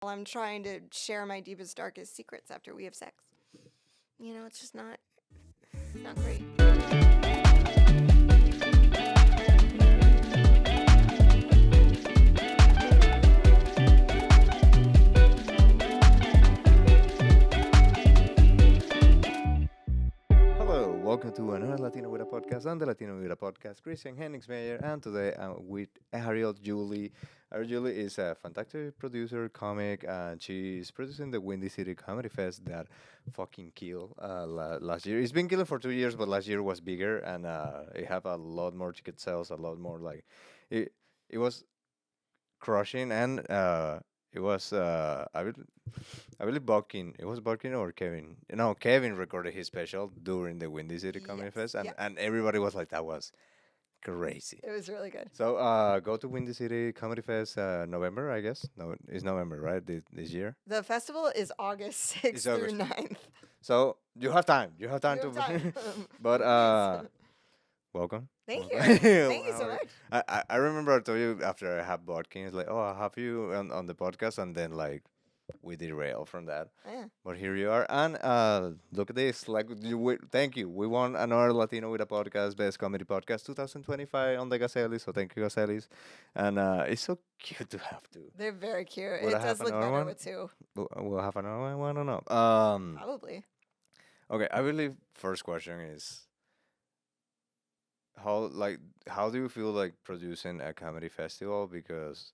I'm trying to share my deepest, darkest secrets after we have sex. It's just not great. Hello, welcome to another Latino with a podcast. I'm the Latino with a podcast, Christian Henningsmeyer, and today I'm with Ariel Julie. Ariel Julie is a fantastic producer, comic, and she's producing the Windy City Comedy Fest that fucking killed last year. It's been killing for 2 years, but last year was bigger, and it had a lot more ticket sales, a lot more like it. It was crushing, and it was I believe Barkin. It was Barkin or Kevin. No, Kevin recorded his special during the Windy City Comedy Yes. Fest, and Yeah. everybody was like, "That was crazy." It was really good. So go to Windy City Comedy Fest November, I guess. No, it's November, right? This year. The festival is August 6th It's through August. 9th. So you have time. You have time You to. have time. But Please. welcome. Thank Welcome. you. Thank you so Wow. much. I remember I told you after I had Bodkin, it's like, oh, I have you on the podcast, and then like we derail from that. Yeah. But here you are, and look at this. Like, thank you. We won another Latino with a podcast, best comedy podcast, 2025 on the Gazellis. So thank you, Gazellis. And it's so cute to have to. They're very cute. Would It I have does look another better one? with two. We'll have another one. I don't know. Probably. Okay. I believe first question is how like how do you feel like producing a comedy festival? Because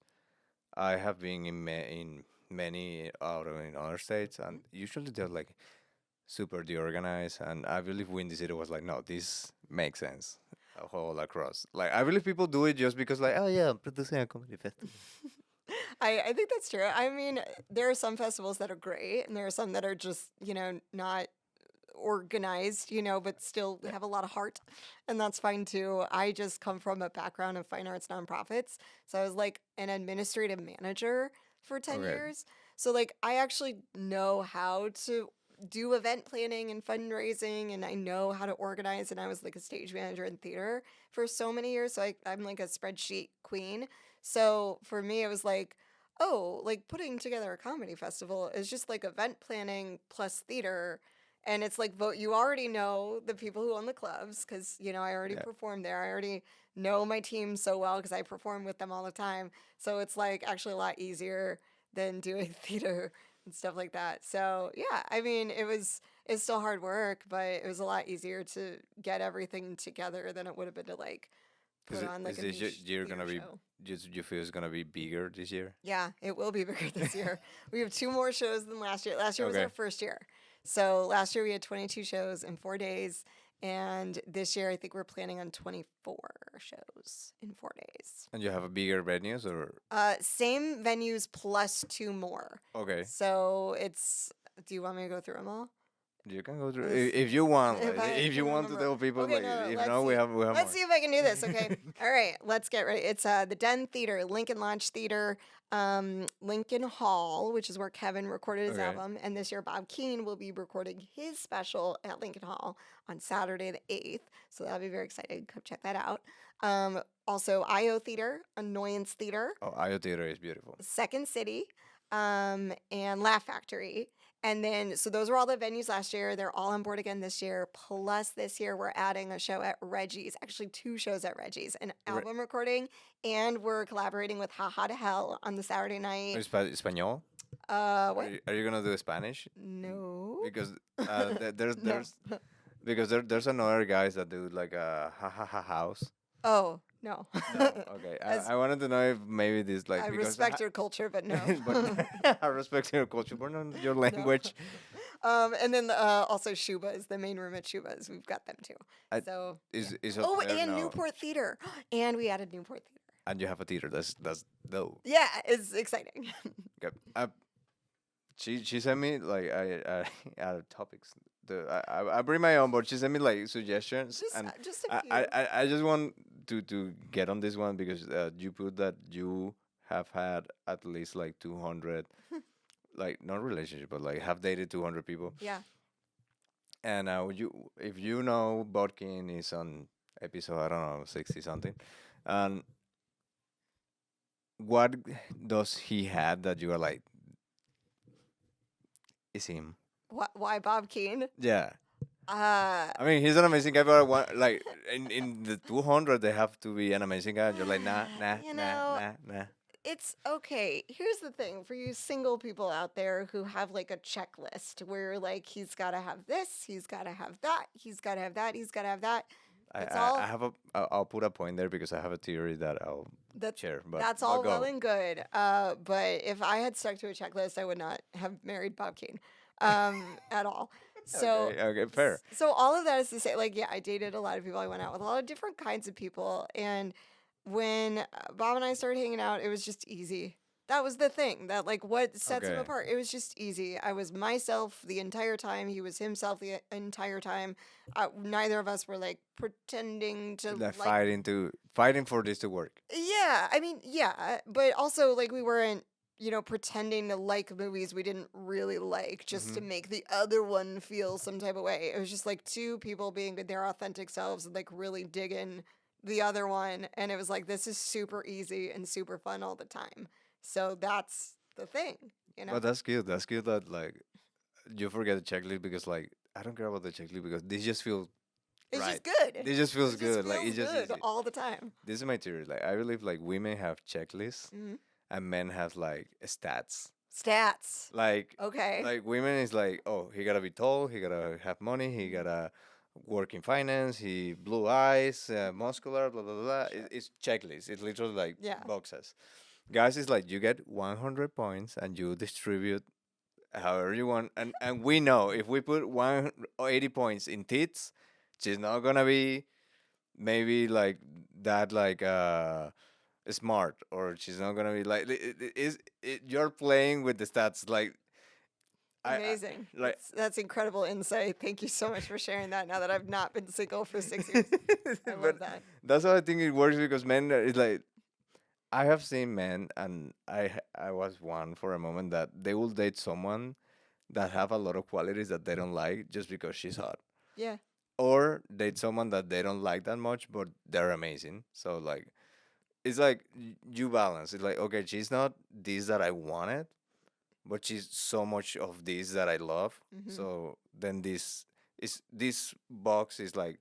I have been in many in other states, and usually they're like super deorganized. And I believe Windy City was like, no, this makes sense all across. Like I believe people do it just because, like, oh yeah, I'm producing a comedy festival. I think that's true. I mean, there are some festivals that are great, and there are some that are just, not organized, but still have a lot of heart, and that's fine too. I just come from a background of fine arts nonprofits, so I was like an administrative manager for 10 Okay. years. So like I actually know how to do event planning and fundraising, and I know how to organize, and I was like a stage manager in theater for so many years, so I'm like a spreadsheet queen. So for me it was like, oh, like putting together a comedy festival is just like event planning plus theater, and it's like vote. You already know the people who own the clubs because I already Yeah. performed there. I already know my team so well because I perform with them all the time. So it's like actually a lot easier than doing theater and stuff like that. So yeah, I mean it's still hard work, but it was a lot easier to get everything together than it would have been to like Is put on like is a this niche year theater gonna be? show. Just you feel it's gonna be bigger this year? Yeah, it will be bigger this year. We have two more shows than last year. Last year was Okay. our first year. So last year we had 22 shows in 4 days. And this year I think we're planning on 24 shows in 4 days. And you have a bigger venues or Same venues plus two more. okay? So do you want me to go through them all? You can go through Let's- if you want. if I If you can want to remember. tell people, Okay, like, no, if let's not, we see. have Let's more. see if I can do this. Okay. All right. Let's get ready. It's the Den Theater, Lincoln Lodge Theater, Lincoln Hall, which is where Kevin recorded his Okay. album. And this year, Bob Keane will be recording his special at Lincoln Hall on Saturday the 8th. So that'll be very exciting. Come check that out. Also, IO Theater, Annoyance Theater, Oh, IO Theater is beautiful. Second City, and Laugh Factory. And then, so those were all the venues last year. They're all on board again this year. Plus, this year we're adding a show at Reggie's, actually two shows at Reggie's, an Re- album recording, and we're collaborating with Haha to Hell on the Saturday night. Espanol? What? Are you gonna do Spanish? No. Because there's No. because there's another guys that do like a ha house. Oh, no. No, okay. As- I wanted to know if maybe this like I because respect your culture, but no. but I respect your culture, but not your language. And then also Shuba's, the main room at Shuba's. We've got them too. I- So Is oh, up there and now. Newport Theater, and we added Newport Theater. And you have a theater. That's dope. Yeah, it's exciting. Okay. She sent me like I out of topics. I bring my own, but she sent me like suggestions, and just a few. I just want to get on this one because you put that you have had at least like 200, like not relationship, but like have dated 200 people. Yeah. And if you know, Bodkin is on episode I don't know 60 something, and what does he had that you are like is him. Why Bob Keane? Yeah. Uh, I mean, he's an amazing guy, but like in the 200, they have to be an amazing guy. And you're like, nah, nah, you nah, know, nah, nah. it's okay. Here's the thing for you single people out there who have like a checklist where like he's got to have this, he's got to have that, he's got to have that, he's got to have that. It's I all have a, I'll put a point there because I have a theory that I'll that's share. that's But all well go. and good. But if I had stuck to a checklist, I would not have married Bob Keane, at all. So, Okay, okay, fair. so all of that is to say, like, yeah, I dated a lot of people. I went out with a lot of different kinds of people, and when Bob and I started hanging out, it was just easy. That was the thing that, like, what sets him Okay. apart. It was just easy. I was myself the entire time. He was himself the entire time. Neither of us were like pretending to Like like. fighting for this to work. Yeah, I mean, yeah, but also like we weren't, pretending to like movies we didn't really like just to Hmm. make the other one feel some type of way. It was just like two people being their authentic selves and like really digging the other one, and it was like this is super easy and super fun all the time. So that's the thing, you know. But that's good. That's good that like you forget the checklist because like I don't care about the checklist because this just feels It's right. just good. This just feels It just good. Like feels it's just good easy. all the time. This is my theory. Like I believe like women have checklists Hmm. and men have like stats. Stats. Like Okay. like women is like, oh, he gotta be tall, he gotta have money, he Mhm. gotta work in finance, he blue eyes, muscular, blah blah blah. Blah. Sure. It's checklist. It's literally like Yeah. boxes. Guys is like you get 100 points and you distribute however you want, and we know if we put 180 points in tits, she's not gonna be maybe like that like smart, or she's not gonna be like you're playing with the stats like I Amazing. like That's incredible insight. Thank you so much for sharing that now that I've not been single for 6 years. I but love that. that's how I think it works because men is like I have seen men and I was one for a moment that they will date someone that have a lot of qualities that they don't like just because she's hot, Yeah. or date someone that they don't like that much but they're amazing. So like it's like you balance. It's like okay, she's not this that I wanted, but she's so much of this that I love. Hmm. So then this box is like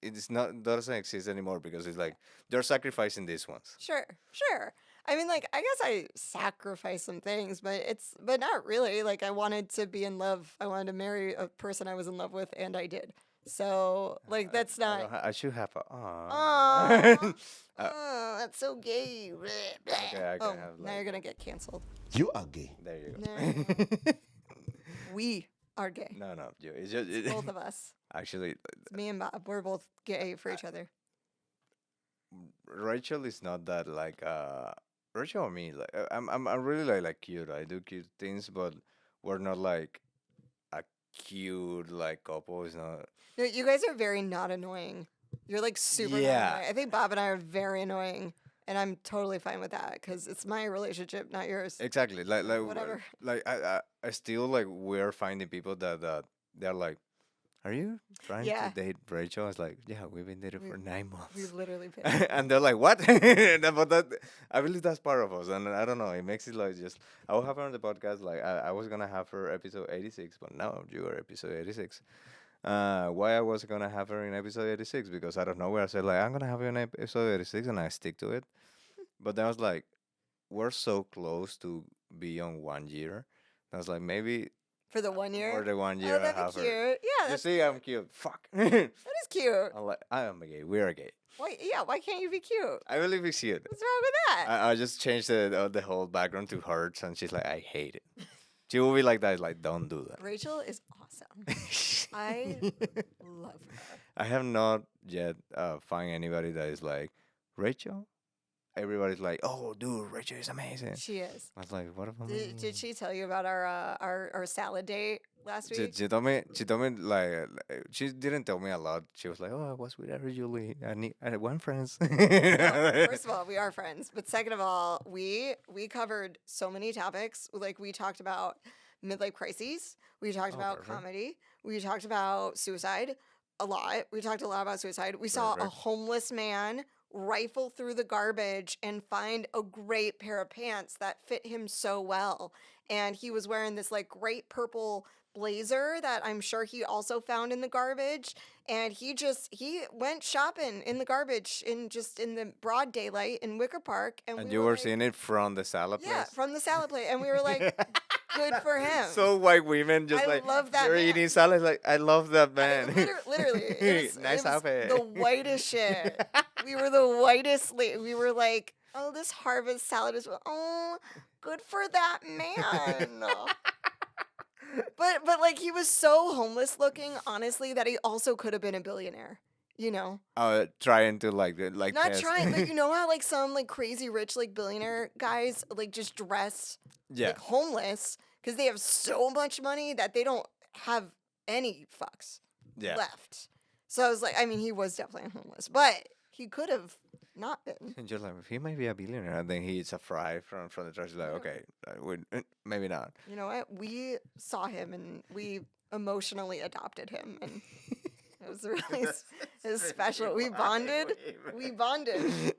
it's not doesn't exist anymore because it's like they're sacrificing these ones. Sure. Sure. I mean, like, I guess I sacrificed some things, but not really. Like, I wanted to be in love. I wanted to marry a person I was in love with, and I did. So, like, that's I not. don't. I should have a. Oh, uh, that's so gay. Bleh, bleh. okay, I can Oh, have now you're like. gonna get canceled. You are gay. There you No, go. we are gay. No, no, you. It's just Both of us. actually It's me and Bob. We're both gay for each other. Rachel is not that like Rachel or me like I'm really like cute. I do cute things, but we're not like a cute like couple. It's not. No, you guys are very not annoying. You're like super not Yeah. annoying. I think Bob and I are very annoying, and I'm totally fine with that because it's my relationship, not yours. Exactly. Whatever. Like I still like we're finding people that they're like, are you trying to Yeah, date Rachel? I was like, yeah, we've been dating for we've 9 months. we've literally been. And they're like, what? But that I believe that's part of us, and I don't know. It makes it like just I will have her on the podcast. Like I was gonna have her episode 86, but now you are episode 86. Why I was gonna have her in episode 86 because out of nowhere I said like I'm gonna have you in episode 86 and I stick to it. But then I was like, we're so close to be on 1 year. I was like, maybe For the 1 year. for the one Oh, year I that'd be have her. cute. Yeah, You that's see, I'm cute. Fuck. that is cute. I'm like, I am gay. We're gay. Why? Yeah, why can't you be cute? I believe it's cute. What's wrong with that? I just changed the whole background to hers, and she's like, I hate it. She will be like that, like, don't do Rachel is awesome. that. I love her. I have not yet find anybody that is like Rachel. Everybody's like, oh, dude, Rachel is amazing. She is. I was like, what about Did she tell you about our salad date last She, week? she told me. She told me like she didn't tell me a lot. She was like, "Oh, I was with Ariel Julie. I had one friends." Well, first of all, we are friends, but second of all, we covered so many topics. Like we talked about midlife crises, we talked Oh, about perfect. comedy, we talked about suicide a lot. We talked a lot about suicide. We saw a Perfect. homeless man rifle through the garbage and find a great pair of pants that fit him so well. And he was wearing this like great purple blazer that I'm sure he also found in the garbage. And he went shopping in the garbage in the broad daylight in Wicker Park. And And we you were were like, seeing it from the salad yeah, place? from the salad plate. And we were like, good for him. So white women just I like, love that you're man. eating salad. Like, I love that man. Literally, it Nice was outfit. the whitest shit. We were the whitest. We were like, oh, this harvest salad is. Oh, good for that man. But like he was so homeless looking, honestly, that he also could have been a billionaire. You know, Trying to like not test. trying. But you know how like some like crazy rich like billionaire guys like just dress Yeah. like homeless because they have so much money that they don't have any fucks Yeah. left. So I was like, I mean, he was definitely homeless, but he could have not been. And you're like, he might be a billionaire, and then he eats a fry from the trash. Like, Yeah. okay, maybe not. You know what? We saw him and we emotionally adopted him, and it was really it was special. We bonded. We bonded.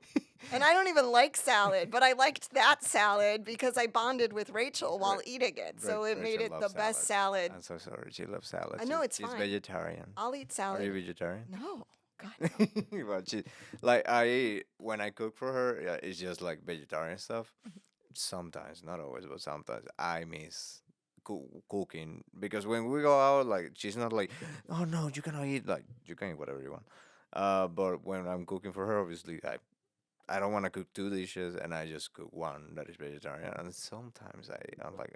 And I don't even like salad, but I liked that salad because I bonded with Rachel while eating it. So it made Rachel it the loves best salad. I'm so sorry. She loves salad. I know, it's she's fine. vegetarian. I'll eat Are salad. you vegetarian? No. God, no. But when I cook for her, yeah, it's just like vegetarian stuff. Sometimes, not always, but sometimes I miss cooking because when we go out, like she's not like, oh no, you cannot eat. Like you can eat whatever you want. But when I'm cooking for her, obviously I don't want to cook two dishes, and I just cook one that is vegetarian. And sometimes I'm like,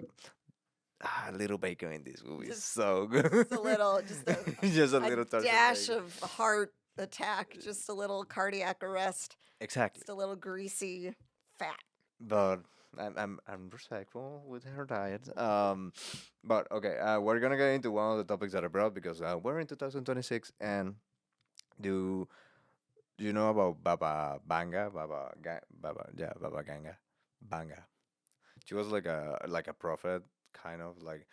a little bacon in this will be Just- so good. Just a little, just a, just a a little touch dash bacon. of heart attack, just a little cardiac arrest, Exactly. just a little greasy fat. But I'm respectful with her diet. But okay, we're gonna get into one of the topics that I brought because we're in 2026, and do you know about Baba Banga? Baba Ganga, Banga. She was like a prophet, kind of like.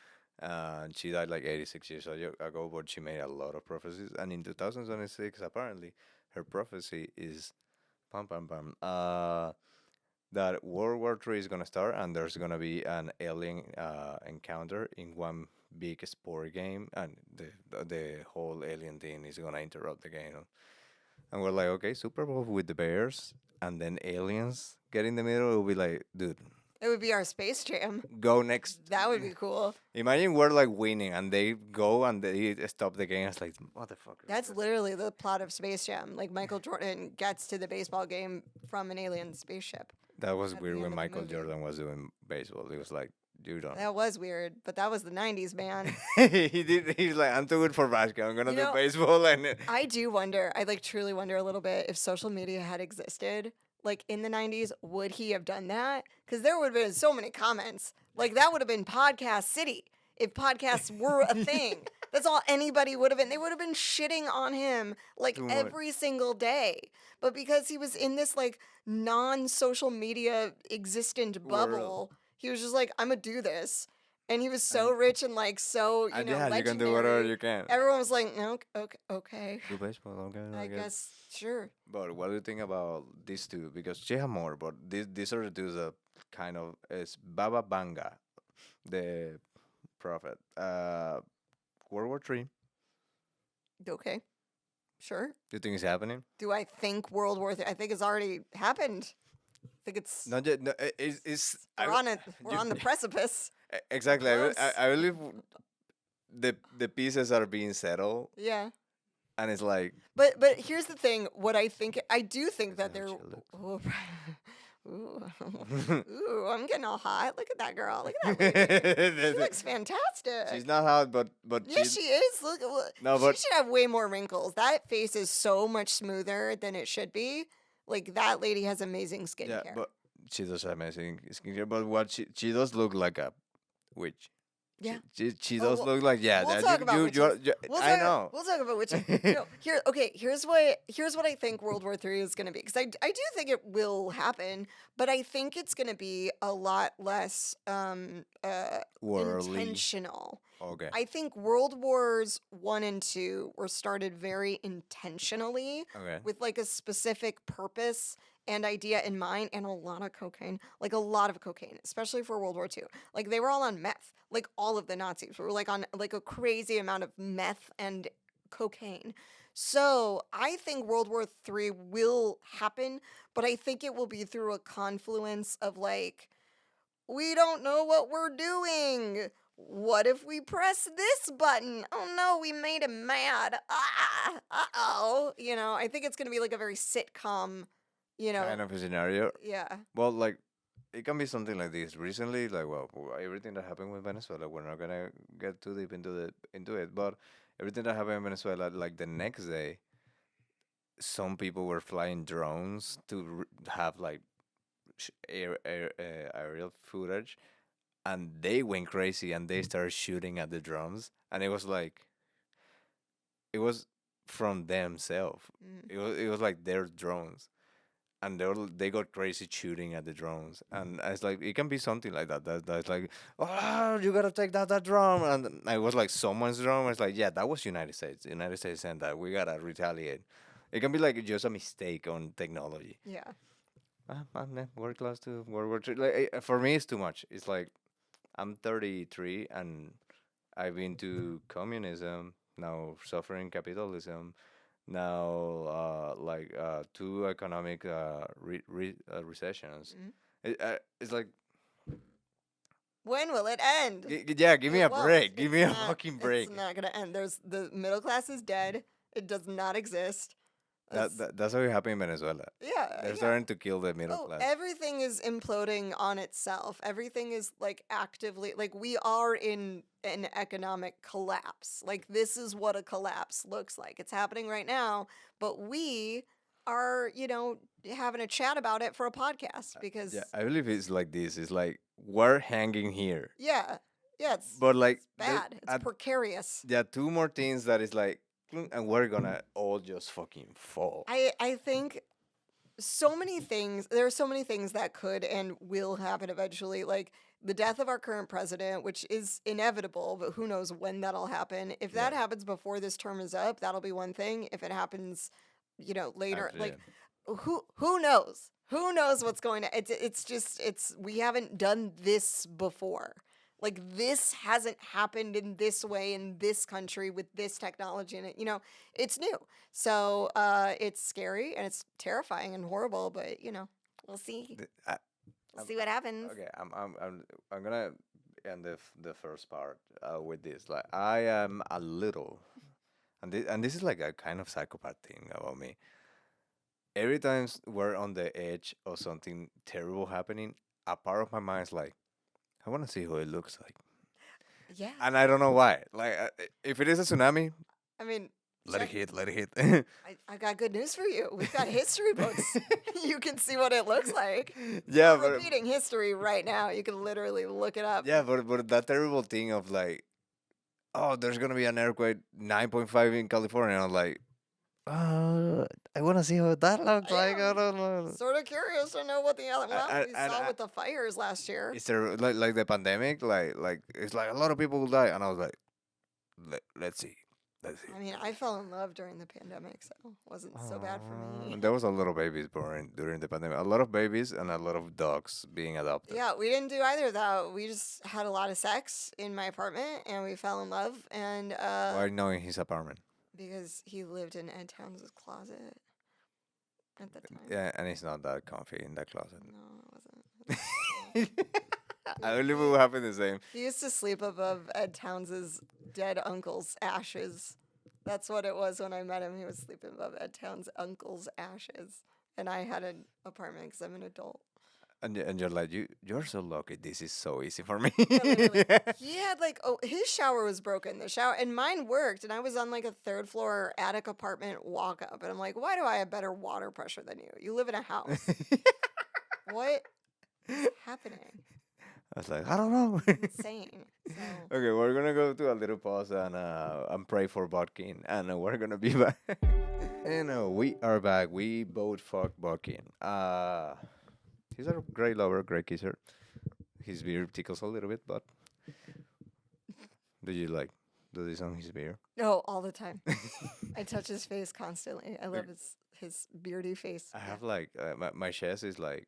She died like 86 years ago, but she made a lot of prophecies. And in 2026, apparently, her prophecy is pam pam pam. That World War III is gonna start, and there's gonna be an alien encounter in one big sport game, and the whole alien thing is gonna interrupt the game. And we're like, okay, Super Bowl with the Bears, and then aliens get in the middle. It'll be like, dude, It would be our Space Jam. go next. That would be cool. Imagine we're like winning, and they go and they stop the game. It's like, motherfucker. That's literally the plot of Space Jam. Like Michael Jordan gets to the baseball game from an alien spaceship. That was at the weird end when of the Michael movie. Jordan was doing baseball. He was like, you don't. That was weird, but that was the 90s, man. he did. He's like, I'm too good for basketball. I'm gonna You do know, baseball, and I do wonder, I like truly wonder a little bit if social media had existed like in the 90s, would he have done that? Because there would have been so many comments. Like that would have been podcast city if podcasts were a thing. That's all anybody would have been. They would have been shitting on him like Too much. every single day. But because he was in this like non-social media existent bubble, he was just like, I'm gonna do this. And he was so rich and like so, and know, yeah, you can do legendary. whatever you can. Everyone was like, no, okay. Do baseball, okay? I guess, sure. But what do you think about these two? Because she have more, but these are the two that kind of is Baba Banga, the prophet. World War III. Okay, sure. Do you think it's happening? Do I think World War III? I think it's already happened. I think it's Not yet. No, it's we're on it. We're you- on the precipice. Exactly. Close. I believe the pieces are being settled, Yeah. and it's like But here's the thing. What I think, I do think that they're. How she looks. Ooh, ooh, I'm getting all hot. Look at that girl. Look at that lady. She looks fantastic. she's not hot, but Yes, she is. Look, No, but- she should have way more wrinkles. That face is so much smoother than it should be. Like that lady has amazing skincare. yeah, but she does have amazing skincare. But what she does look like a witch. Yeah. She Oh, does look like, yeah. we'll That talk about witches. I know. We'll talk about witches. Here's what I think World War III is going to be, because I do think it will happen, but I think it's going to be a lot less Worldly. intentional. Okay. I think World Wars One and Two were started very intentionally Okay. with like a specific purpose and idea in mind, and a lot of cocaine, like a lot of cocaine, especially for World War Two. Like they were all on meth. Like all of the Nazis were like on like a crazy amount of meth and cocaine. So I think World War III will happen, but I think it will be through a confluence of like, we don't know what we're doing. What if we press this button? Oh no, we made him mad. Ah, uh-oh. I think it's going to be like a very sitcom, Kind of a scenario. yeah. Well, like, it can be something like this. Recently, like, well, everything that happened with Venezuela, we're not gonna get too deep into it, but everything that happened in Venezuela, like the next day, some people were flying drones to have like aerial footage, and they went crazy and they started shooting at the drones, and it was like it was from themselves. Mm. It was like their drones, and they got crazy shooting at the drones, and it's like it can be something like that. That's like, oh, you gotta take that drone, and it was like someone's drone. It's like, yeah, that was United States. The United States sent that. We gotta retaliate. It can be like just a mistake on technology. Yeah. We're close to World War III. Like, for me, it's too much. It's like I'm 33 and I've been to communism, now suffering capitalism, now two economic recessions. Mhm. It's like, When will it end? yeah, give me It a won't. break. Give me a fucking break. It's not gonna end. There's the middle class is dead. It does not exist. That's what happened in Venezuela. Yeah, They're yeah. starting to kill the middle Oh, class. everything is imploding on itself. Everything is like actively, like we are in an economic collapse. Like this is what a collapse looks like. It's happening right now, but we are, having a chat about it for a podcast because Yeah, I believe it's like this. It's like we're hanging here, yeah, yeah, but like it's bad. It's precarious. there are two more things that is like, and we're gonna all just fucking fall. I think there are so many things that could and will happen eventually, like the death of our current president, which is inevitable, but who knows when that'll happen. If that Yeah. happens before this term is up, that'll be one thing. If it happens, later, Actually, like who knows? Who knows what's going to it's we haven't done this before. Like this hasn't happened in this way in this country with this technology in it. It's new. So it's scary and it's terrifying and horrible, but we'll see. We'll see what happens. okay, I'm gonna end the first part with this. Like, I am a little, and this is like a kind of psychopath thing about me. Every time we're on the edge of something terrible happening, a part of my mind is like, I want to see how it looks like, Yeah. and I don't know why. Like, if it is a tsunami, I mean, let it check- hit, let it hit. I got good news for you. We've got history books. You can see what it looks like. Yeah, We're but repeating history right now. You can literally look it up. yeah, but that terrible thing of like, oh, there's gonna be an earthquake 9.5 in California. I'm like, I want to see what that looks like. Yeah. I don't know. Sort of curious to know what the other. Well, we saw I- with the fires last year. Is there like the pandemic? Like it's like a lot of people will die, and I was like, let's see, let's see. I mean, I fell in love during the pandemic, so it wasn't so bad for me. And there was a lot of babies born during the pandemic. A lot of babies and a lot of dogs being adopted. Yeah, we didn't do either of that. We just had a lot of sex in my apartment, and we fell in love. And Why not in his apartment? because he lived in Ed Towns's closet at the time. Yeah, and it's not that comfy in that closet. No, it wasn't. I believe it will happen the same. He used to sleep above Ed Towns's dead uncle's ashes. That's what it was when I met him. He was sleeping above Ed Towns's uncle's ashes. And I had an apartment because I'm an adult. And you're like, you're so lucky. This is so easy for me. Yeah, literally. He had his shower was broken. The shower and mine worked, and I was on like a third floor attic apartment walk up, and I'm like, why do I have better water pressure than you? You live in a house. What is happening? I was like, I don't know. Insane. So Okay, we're gonna go to a little pause and pray for Bodkin, and we're gonna be back. And we are back. We both fuck Bodkin. He's a great lover, great kisser. His beard tickles a little bit, but do you like do this on his beard? no, all the time. I touch his face constantly. I love his beardy face. I Yeah. have like my chest is like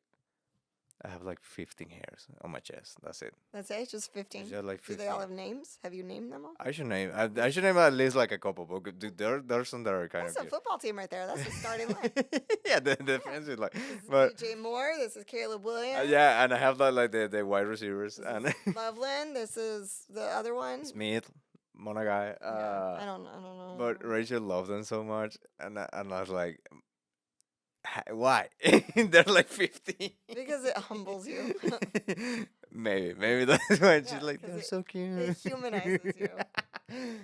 I have like 15 hairs on my chest. That's it. That's it. Just 15. It's just like Do they all 15. have names? Have you named them all? I should name at least like a couple, but there's some that are kind That's of a cute. football team right there. That's the starting line. Yeah, the defense is like, This is but DJ Moore. This is Caleb Williams. yeah, and I have that like the wide receivers This and is Loveland. This is the other one. Smith, Monagai. Yeah, I don't know. But Rachel loved them so much, and I was like, why? They're like 50. Because it humbles you. Maybe that's why she's Yeah, like 'cause they're it- so cute. It humanizes you.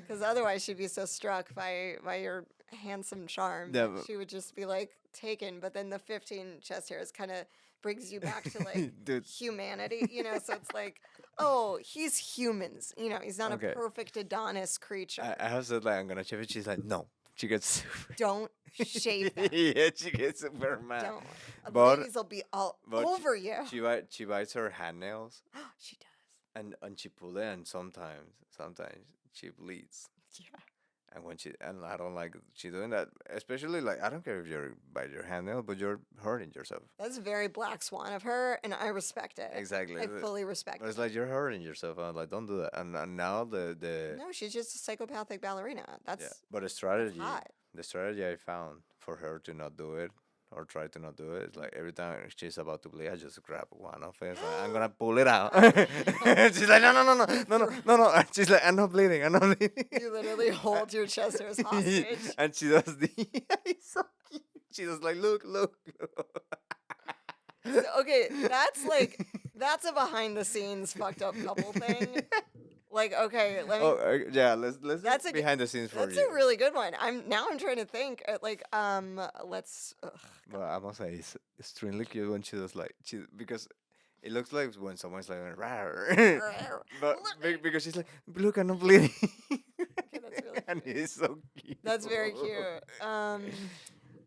Because otherwise, she'd be so struck by your handsome charm. Yeah, that but- she would just be like taken. But then the 15 chest hairs kind of brings you back to like Dude. humanity, So it's like, oh, he's humans. He's not Okay. a perfect Adonis creature. I have said like I'm gonna shave it. She's like, no. She gets super. Don't shave them. Yeah, she gets super mad. Don't. The But- ladies will be all but over you. She bites her hand nails She does. and she pull it and sometimes she bleeds. Yeah. And I don't like she doing that. Especially like I don't care if you're bite your hand nail, but you're hurting yourself. That's very Black Swan of her, and I respect it. Exactly. I fully respect But it's it. like you're hurting yourself. I'm like, don't do that. And now the No, she's just a psychopathic ballerina. That's yeah. But hot. the strategy I found for her to not do it or try to not do it is like every time she's about to bleed, I just grab one of it. Like, I'm gonna pull it out. She's like, no. And she's like, I'm not bleeding. You literally hold your chest hairs hostage. And she does the. It's so cute. She does like, look. Okay, that's a behind the scenes fucked up couple thing. Like, okay, let me. Oh yeah, let's That's do a g- behind the scenes for That's you. a really good one. I'm trying to think. Let's. But I must say, it's extremely cute when she does like because it looks like when someone's like, rawr. But because she's like, look, I'm not bleeding. that's really And cute. it's so cute. That's very cute.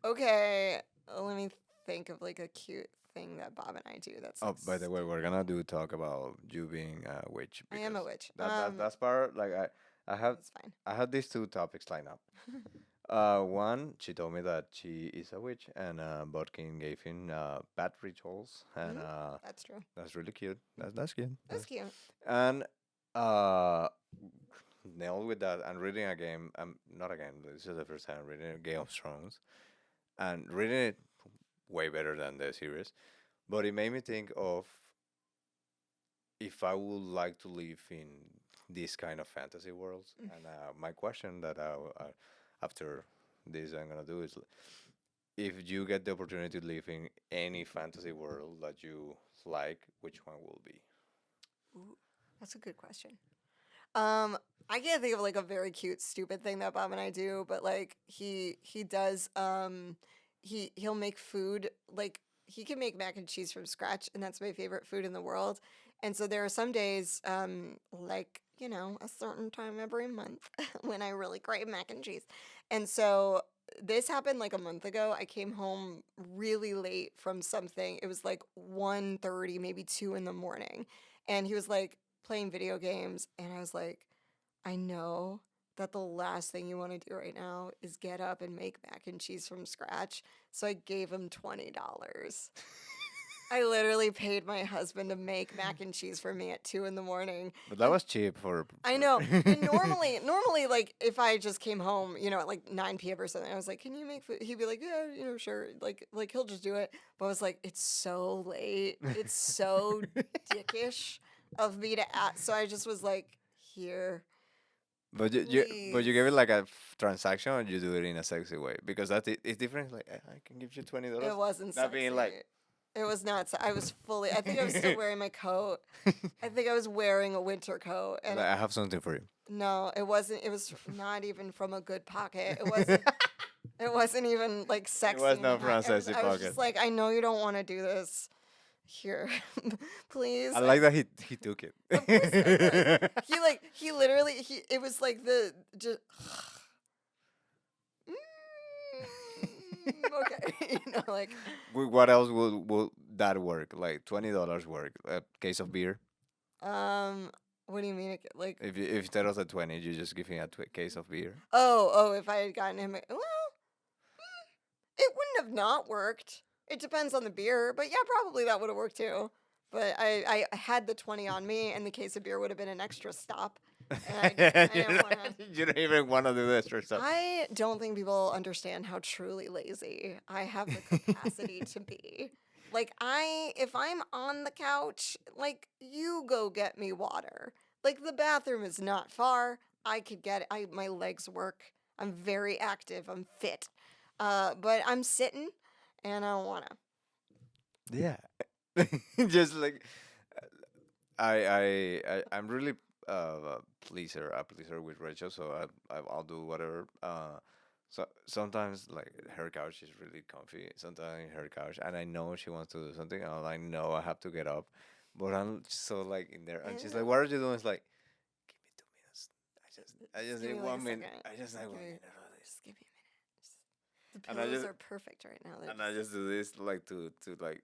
Okay, let me think of like a cute thing that Bob and I do. That's. Oh, by the way, we're gonna talk about you being a witch. I am a because witch. That's part. Like I That's fine. had these two topics lined up. One, she told me that she is a witch, and Bodkin gave him bad rituals, and That's true. that's really cute. That's cute. That's cute. And nailed with that and reading a game. Not again. This is the first time reading a Game of Thrones, and reading it way better than the series. But it made me think of if I would like to live in this kind of fantasy worlds. And my question that after this I'm gonna do is, if you get the opportunity to live in any fantasy world that you like, which one will be? Ooh, that's a good question. I can't think of like a very cute, stupid thing that Bob and I do, but like he does he'll make food, like he can make mac and cheese from scratch, and that's my favorite food in the world. And so there are some days, like, a certain time every month when I really crave mac and cheese. And so this happened like a month ago. I came home really late from something. It was like 1:30, maybe 2 in the morning. And he was like playing video games, and I was like, I know that the last thing you want to do right now is get up and make mac and cheese from scratch. So I gave him $20. I literally paid my husband to make mac and cheese for me at 2 in the morning. But that was cheap for. I know. And normally, like if I just came home, at like 9 p.m. or something, I was like, "Can you make food?" He'd be like, "Yeah, sure." Like he'll just do it. But I was like, "It's so late. It's so dickish of me to ask." So I just was like, "Here." But you give it like a transaction, or you do it in a sexy way, because it's different. Like I can give you $20. It wasn't That being sexy. like- It was not. I was fully. I think I was still wearing my coat. I think I was wearing a winter coat, and I have something for you. no, it wasn't. It was not even from a good pocket. It wasn't. It wasn't even like sexy. was not enough. from a sexy I was pocket. just like, I know you don't want to do this. Here, please. I like that he took it. Of course he did. He literally it was like the just okay, like What else will that work? Like $20 work? A case of beer? what do you mean like If instead of the 20, you just give him a case of beer. oh if I had gotten him well, it wouldn't have not worked. It depends on the beer, but yeah, probably that would have worked too. But I had the 20 on me, and the case of beer would have been an extra stop. And I didn't want to. You don't even want to do this or something. I don't think people understand how truly lazy I have the capacity to be. Like if I'm on the couch, like you go get me water. Like the bathroom is not far. I could get it. My legs work. I'm very active. I'm fit. But I'm sitting, and I don't wanna. Yeah. Just like I'm really a pleaser with Rachel, so I'll do whatever. So sometimes like her couch is really comfy. Sometimes her couch, and I know she wants to do something, and I know I have to get up, but I'm so like in there, and she's like, "What are you doing?" It's like, "Give me 2 minutes. I just Give need me, like, one a minute. second. I just need Give one me- minute of this." Just give me a minute. The And I pillows just- are perfect right now. And I just do this like to like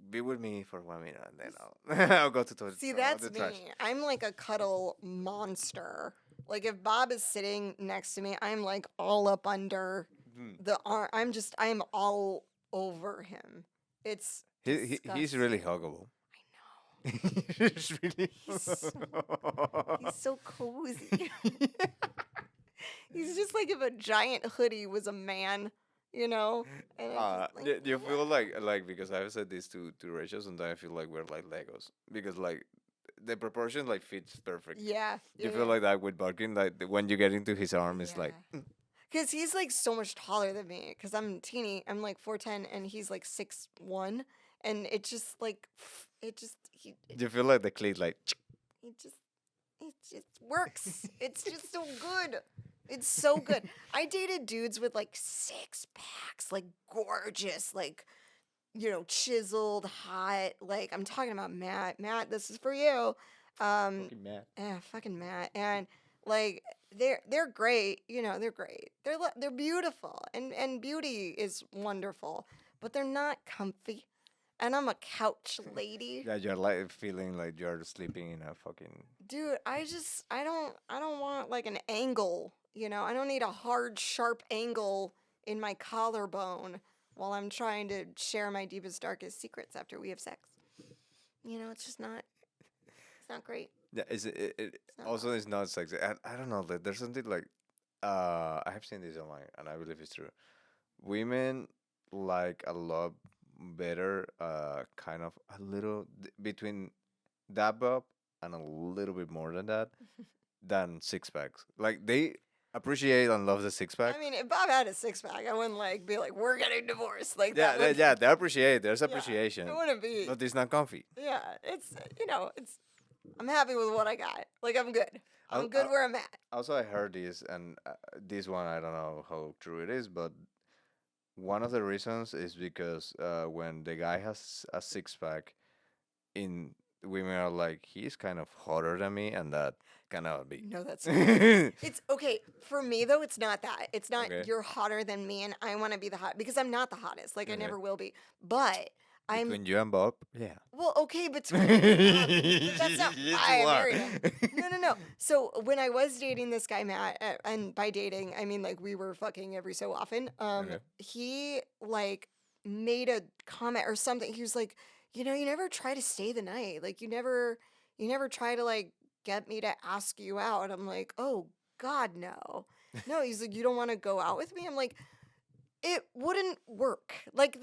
be with me for 1 minute, and then I'll I'll go to See, throw out that's the trash. me. I'm like a cuddle monster. Like if Bob is sitting next to me, I'm like all up under Hmm. the arm. I'm all over him. It's He's really huggable. I know. He's really. He's so cozy. He's just like if a giant hoodie was a man, you know. And I'm just like, Do you feel like because I've said this to Rachel, sometimes I feel like we're like Legos because like the proportion like fits perfect. yeah. Do you feel like that with Barkin? Like when you get into his arm, it's like Because he's like so much taller than me. Because I'm teeny. I'm like 4'10", and he's like 6'1", and it just like do you feel like the cleat like it just works. It's just so good. It's so good. I dated dudes with like 6 packs, like gorgeous, like chiseled, hot. Like I'm talking about Matt. Matt, this is for you. fucking mad? Yeah, fucking Matt. And like they're great. They're great. They're beautiful, and beauty is wonderful, but they're not comfy. And I'm a couch lady. Yeah, you're like feeling like you're sleeping in a fucking. Dude, I don't want like an angle, I don't need a hard, sharp angle in my collarbone while I'm trying to share my deepest, darkest secrets after we have sex. It's not great. Yeah, it not also is not sexy. I don't know. There's something like I have seen this online, and I believe it's true. Women like a lot better, kind of a little between that bob and a little bit more than that than 6 packs. Like they appreciate and love the 6 pack. I mean, if Bob had a 6 pack, I wouldn't like be like, we're getting divorced. Like Yeah, that would, yeah, they appreciate. There's yeah, appreciation, it wouldn't be. but it's not comfy. Yeah, it's I'm happy with what I got. Like I'm good. I'm I'll- good I'll- where I'm at. Also, I heard this, and this one I don't know how true it is, but one of the reasons is because when the guy has a 6 pack, in women are like he's kind of hotter than me, and that cannot be. No, that's it's okay for me though. It's not that. It's not Okay. you're hotter than me, and I want to be the hot because I'm not the hottest. Like I Okay. never will be. But I'm Between you and Bob, yeah. well, okay, between but that's not Yes, why you I are. married him. No. So when I was dating this guy Matt, and by dating I mean like we were fucking every so often. Okay. He like made a comment or something. He was like, you never try to stay the night. Like you never try to like get me to ask you out. I'm like, oh God, no. No, he's like, you don't want to go out with me? I'm like, it wouldn't work. Like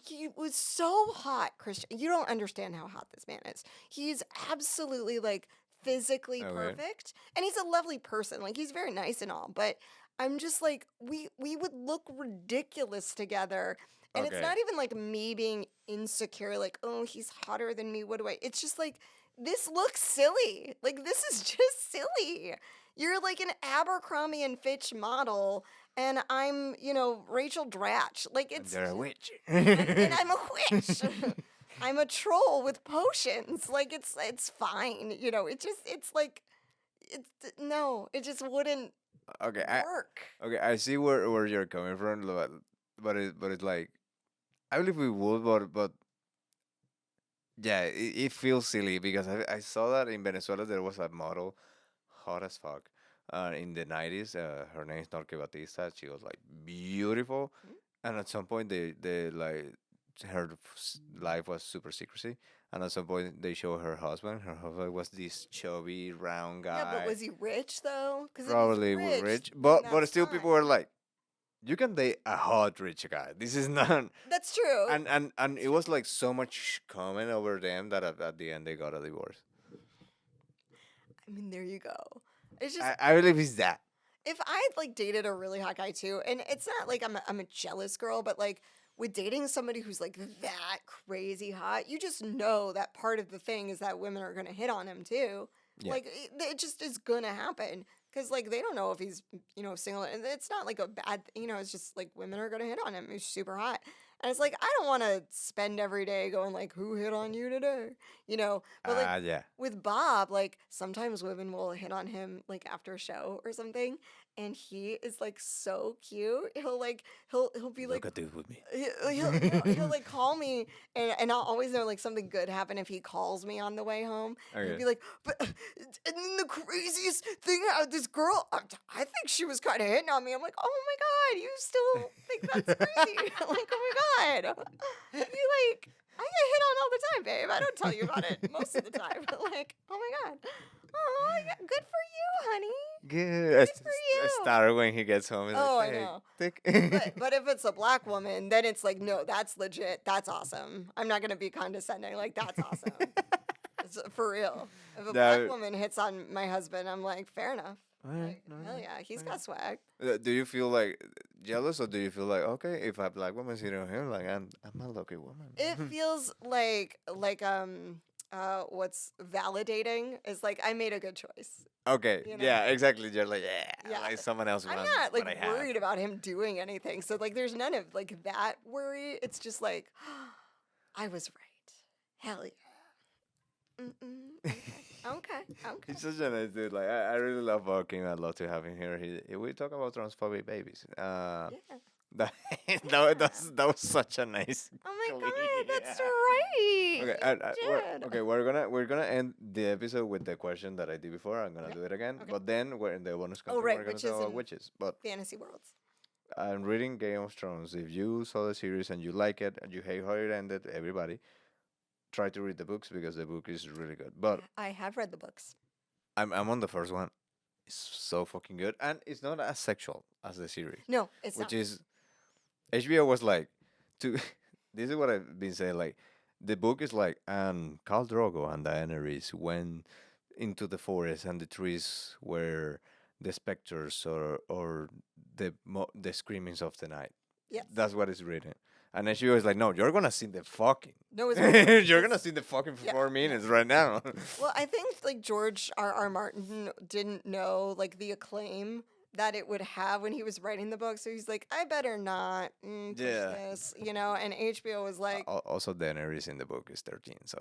he was so hot, Christian. You don't understand how hot this man is. He's absolutely like physically Okay. perfect. And he's a lovely person. Like he's very nice and all, but I'm just like we would look ridiculous together. And it's Okay. not even like me being insecure like, "Oh, he's hotter than me. What do I?" It's just like this looks silly. Like this is just silly. You're like an Abercrombie and Fitch model and I'm, Rachel Dratch. Like And it's they're a witch. and I'm a witch. I'm a troll with potions. Like it's fine. You know, it's like it's no, it just wouldn't Okay, work. I see where you're coming from, but it's like I believe we would, but yeah, it feels silly because I saw that in Venezuela there was a model, hot as fuck, in the 90s. Her name is Norque Batista. She was like beautiful, Mm. and at some point they like her life was super secrecy, and at some point they show her husband. Her husband was this chubby, round Yeah, but guy, was he rich though? Because if he's probably rich, rich, then but that's still people were fine. like, you can date a hot rich guy. This is not. That's true. And That's it was true. like so much comment over them that at the end they got a divorce. I mean, there you go. It's just I believe it's that. if I like dated a really hot guy too, and it's not like I'm a jealous girl, but like with dating somebody who's like that crazy hot, you just know that part of the thing is that women are gonna hit on him too. Yeah. Like it just is gonna happen because like they don't know if he's single, and it's not like a bad it's just like women are gonna hit on him. He's super hot. And it's like I don't want to spend every day going like who hit on you today, but like Yeah. with Bob, like sometimes women will hit on him like after a show or something, and he is like so cute. He'll be like Look at this with me. he'll like call me, and I'll always know like something good happened if he calls me on the way home. And he'll Okay. be like, but and then the craziest thing, this girl, I think she was kind of hitting on me. I'm like, oh my god, you still think that's crazy? Like, oh my god, you like. I get hit on all the time, babe. I don't tell you about it most of the time. But like, oh my god. Oh, yeah, good for you, honey. Good. Good for A you. star when he gets home. He's Oh, like, I hey, know. take. But if it's a black woman, then it's like, no, that's legit. That's awesome. I'm not gonna be condescending. Like, that's awesome. It's for real. If a black No. woman hits on my husband, I'm like, fair enough. Alright, Like, no, hell no, yeah, he's okay. got swag. Do you feel like jealous, or do you feel like, okay, if a black woman's hitting on him, like I'm a lucky woman? It feels like what's validating is like I made a good choice. Okay, You know? yeah, exactly. You're like, yeah, Yeah. like someone else I'm wants not what I like have. worried about him doing anything. So like there's none of like that worry. It's just like I was right. Hell yeah. Okay. Okay. Okay. He's such a nice dude. Like I really love King. I'd love to have him here. We talk about transphobic babies. Yeah. That that was such a nice. Oh my clip. god, that's Yeah. right. Okay, Dude. okay. We're gonna end the episode with the question that I did before. I'm gonna Okay. do it again, Okay. but then we're in the bonus Oh content. right, We're gonna witches talk about and witches. But fantasy worlds. I'm reading Game of Thrones. If you saw the series and you like it and you hate how it ended, everybody try to read the books because the book is really good. But I have read the books. I'm on the first one. It's so fucking good, and it's not as sexual as the series, No, it's which not. is HBO was like, to this is what I've been saying. Like, the book is like, and Khal Drogo and Daenerys went into the forest, and the trees were the specters or the screamings of the night. Yes. That's what is written. And HBO is like, no, you're gonna see the fucking. No, it's You're gonna see the fucking for Yeah, 4 minutes right now. Well, I think like George R. Martin didn't know like the acclaim that it would have when he was writing the book, so he's like, I better not push Yeah. this, And HBO was like, Also, Daenerys in the book is 13, so.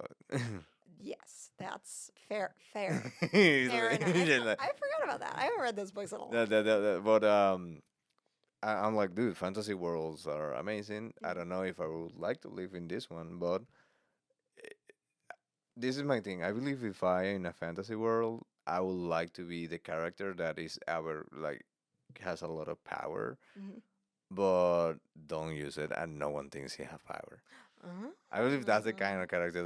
yes, that's fair, fair, He's fair like- enough. he's like- I forgot about that. I haven't read those books in a long But I'm like, dude, fantasy worlds are amazing. I don't know if I would like to live in this one, but this is my thing. I believe if I in a fantasy world, I would like to be the character that is ever like has a lot of power, Mhm. but don't use it, and no one thinks he have power. Uh-huh. I believe that's the kind of character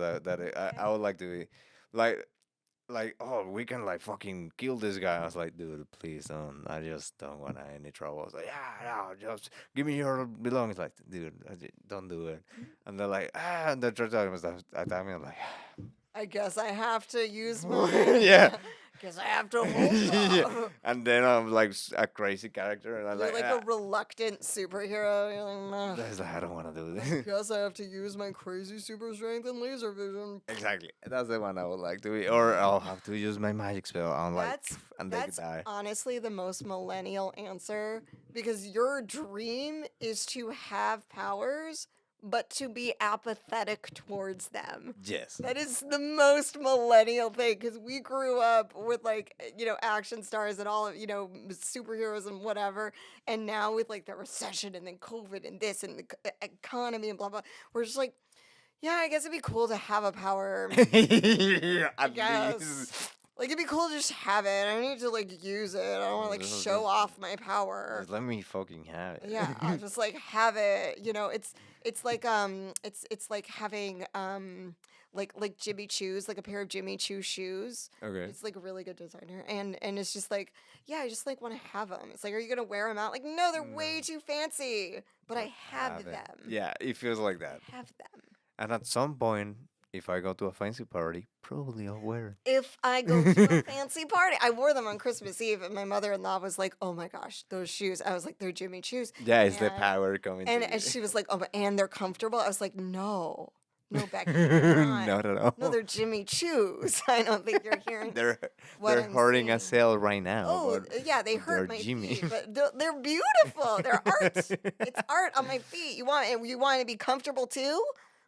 I would like to be, like oh, we can like fucking kill this guy. I was like, dude, please don't. I just don't want any trouble. I was like, yeah, no, just give me your belongings. Like, dude, don't do it. And they're like, and they're trying to stuff. At that time, I'm like, I guess I have to use my. yeah. Guess I have to hold Yeah. up. And then I'm like a crazy character, and I'm You're like, like a reluctant superhero. You're like, nah. that's like, I don't want to do this. Guess I have to use my crazy super strength and laser vision. Exactly. That's the one I would like to be, or I'll have to use my magic spell. I'm like, That's and they that's die. honestly the most millennial answer because your dream is to have powers, but to be apathetic towards them. Yes. That is the most millennial thing because we grew up with like, action stars and all of, superheroes and whatever. And now with like the recession and then COVID and this and the economy and blah, blah, we're just like, yeah, I guess it'd be cool to have a power. I At guess. least. Like, it'd be cool to just have it. I don't need to, like, use it. I don't want to, like, show off my power. Just let me fucking have it. Yeah, I'll just, like, have it. It's like, it's like having, like Jimmy Choo's, like a pair of Jimmy Choo shoes. Okay. It's, like, a really good designer. And it's just, like, yeah, I just, like, want to have them. It's like, are you going to wear them out? Like, no, they're way too fancy. But I have it. them. Yeah, it feels like that. I have them. And at some point, if I go to a fancy party, probably I'll wear it. If I go to a fancy party, I wore them on Christmas Eve, and my mother-in-law was like, "Oh my gosh, those shoes!" I was like, "They're Jimmy Choo's." Yeah, it's the And- power coming. And she was like, "Oh, and they're comfortable." I was like, "No, Becky, they're not. Not at all. No, they're Jimmy Choo's." I don't think you're hearing. they're what they're I'm hurting a saying. sale right now. Oh, but yeah, they hurt they're my Jimmy. feet, but they're beautiful. They're art. It's art on my feet. You want to be comfortable too?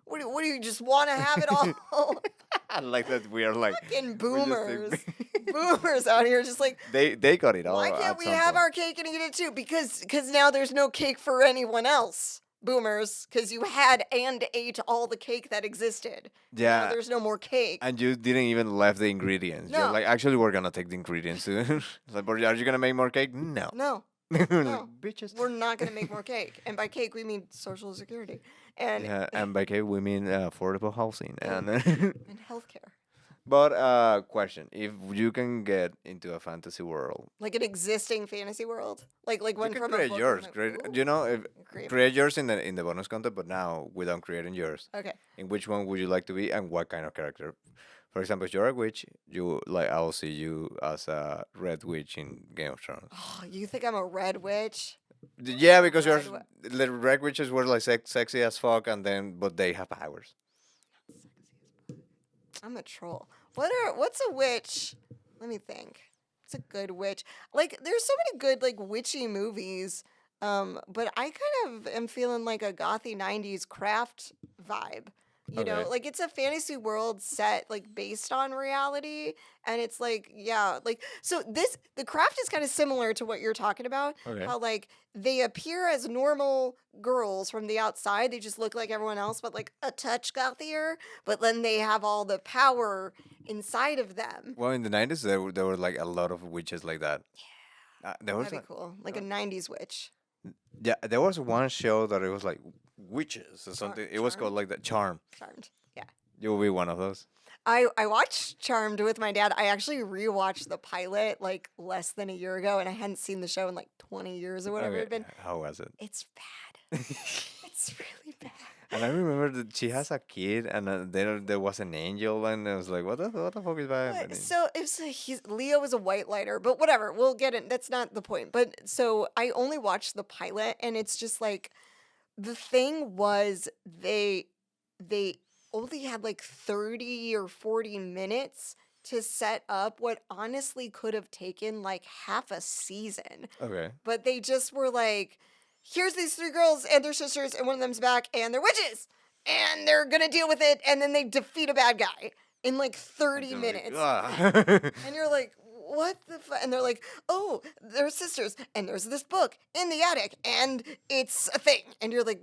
What do you just want to have it all? I like that we are like Fucking we just boomers. think- Boomers out here just like, they got it all. why can't at we some have point. our cake and eat it too? Because now there's no cake for anyone else. Boomers, because you had and ate all the cake that existed. Now Yeah. there's no more cake. And you didn't even left the ingredients. You're No. like, actually, we're gonna take the ingredients. Like, but are you gonna make more cake? No. No, Like, No. bitches. we're not going to make more cake. And by cake, we mean Social Security and, Yeah, and by cake we mean affordable housing. And and healthcare. but question: if you can get into a fantasy world, Like an existing fantasy world. Like you one can from a create book. yours. Like, Create, ooh, you know, if, create- create yours in the bonus content, but now without creating yours. Okay. In which one would you like to be, and what kind of character? For example, if you're a witch, you like I'll see you as a red witch in Game of Thrones. Oh, you think I'm a red witch? Yeah, because Red you're the red witches were like sexy as fuck, and then but they have powers. I'm a troll. What's a witch? Let me think. It's a good witch. Like there's so many good like witchy movies. But I kind of am feeling like a gothy 90s craft vibe. You know, Okay. like it's a fantasy world set like based on reality and it's like yeah, like so the craft is kind of similar to what you're talking about. Okay. How like they appear as normal girls from the outside. They just look like everyone else but like a touch gothier, but then they have all the power inside of them. Well, in the 90s, there were like a lot of witches like that. Yeah. There was That'd be cool. Like a uh, 90s witch. yeah, there was one show that it was like witches or something. It was Charmed? called like the Charm. Charmed. Yeah. You will be one of those. I watched Charmed with my dad. I actually rewatched the pilot like less than a year ago, and I hadn't seen the show in like 20 years or whatever it had been. How was it? It's bad. It's really bad. And I remember that she has a kid, and there was an angel, and I was like, what the fuck is that? But, so Leo was a white lighter, but whatever. We'll get it. That's not the point. But so I only watched the pilot, and it's just like the thing was they only had like 30 or 40 minutes to set up what honestly could have taken like half a season. Okay. But they just were like, here's these three girls and their sisters, and one of them's back, and they're witches, and they're gonna deal with it, and then they defeat a bad guy in like 30 Like, minutes. "Ah." And you're like, what the fuck? And they're like, oh, they're sisters, and there's this book in the attic, and it's a thing. And you're like,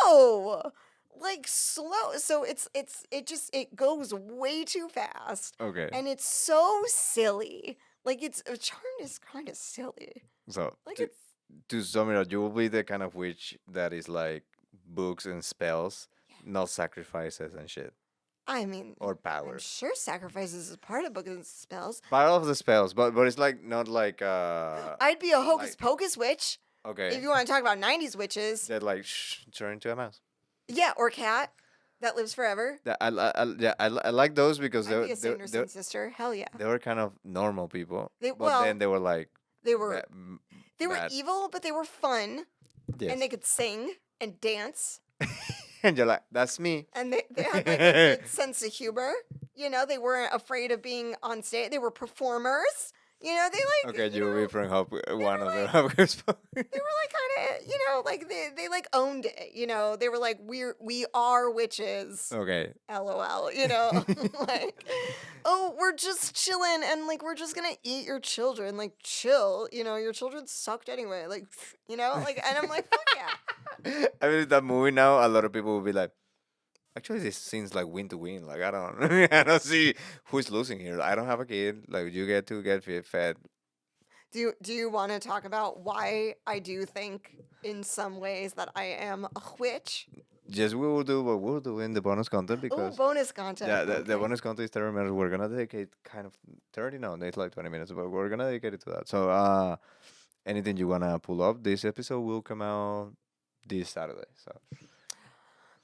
whoa. Like slow. So it goes way too fast. Okay. And it's so silly. Like Charmed is kind of silly. So Like to, it's to sum it up, you will be the kind of witch that is like books and spells, not sacrifices and shit I mean, or I'm powers. sure sacrifices is part of book and spells. Part of the spells, but it's like not like I'd be a hocus like- pocus witch okay. if you want to talk about 90s witches. That like turn into a mouse. Yeah, or cat that lives forever. That I like those because I'd be a they Sanderson sister. Hell yeah. they were kind of normal people, They- but well, then they were like They were ba- bad. evil, but they were fun, Yes. and they could sing and dance, And you're like, that's me. and they had like a good sense of humor. You know, they weren't afraid of being on stage. They were performers. They like, Okay, you be from one of the Hopkins. they were like kind of, like they like owned it, they were like, we are witches. Okay. LOL, like, oh, we're just chilling and like we're just gonna eat your children, like chill, your children sucked anyway, like, like, and I'm like, fuck yeah. I mean, that movie now, a lot of people will be like, actually, this seems like win to win. Like, I don't, I don't see who's losing here. I don't have a kid. Like, you get to get fed. Do you want to talk about why I do think in some ways that I am a witch? Yes, we will do what we'll do in the bonus content Oh, because bonus content. yeah, the Okay. bonus content is 30 minutes. We're gonna dedicate kind of 30. No, it's like 20 minutes, but we're gonna dedicate it to that. So, anything you wanna pull up, this episode will come out this Saturday. So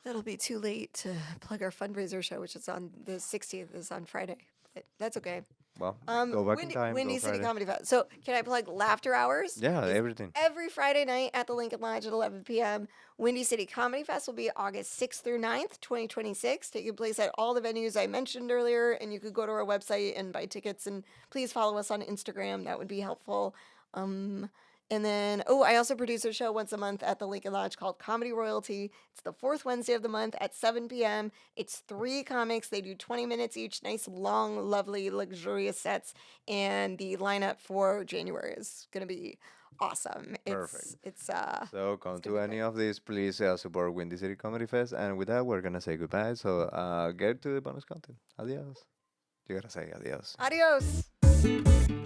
That'll be too late to plug our fundraiser show, which is on the 16th, is on Friday. But that's okay. well, go back in time. Windy Go City Friday. Comedy Fest. So can I plug Laughter Hours? Yeah, Is everything. every Friday night at the Lincoln Lodge at 11 p.m. Windy City Comedy Fest will be August 6th through 9th, 2026, taking place at all the venues I mentioned earlier. And you could go to our website and buy tickets. And please follow us on Instagram. That would be helpful. And then, I also produce a show once a month at the Lincoln Lodge called Comedy Royalty. It's the fourth Wednesday of the month at 7 p.m. It's 3 comics. They do 20 minutes each. Nice, long, lovely, luxurious sets. And the lineup for January is going to be awesome. Perfect. It's So come gonna to be any great. of these, please support Windy City Comedy Fest. And with that, we're gonna say goodbye. So get to the bonus content. Adios. You gotta say adios. Adios.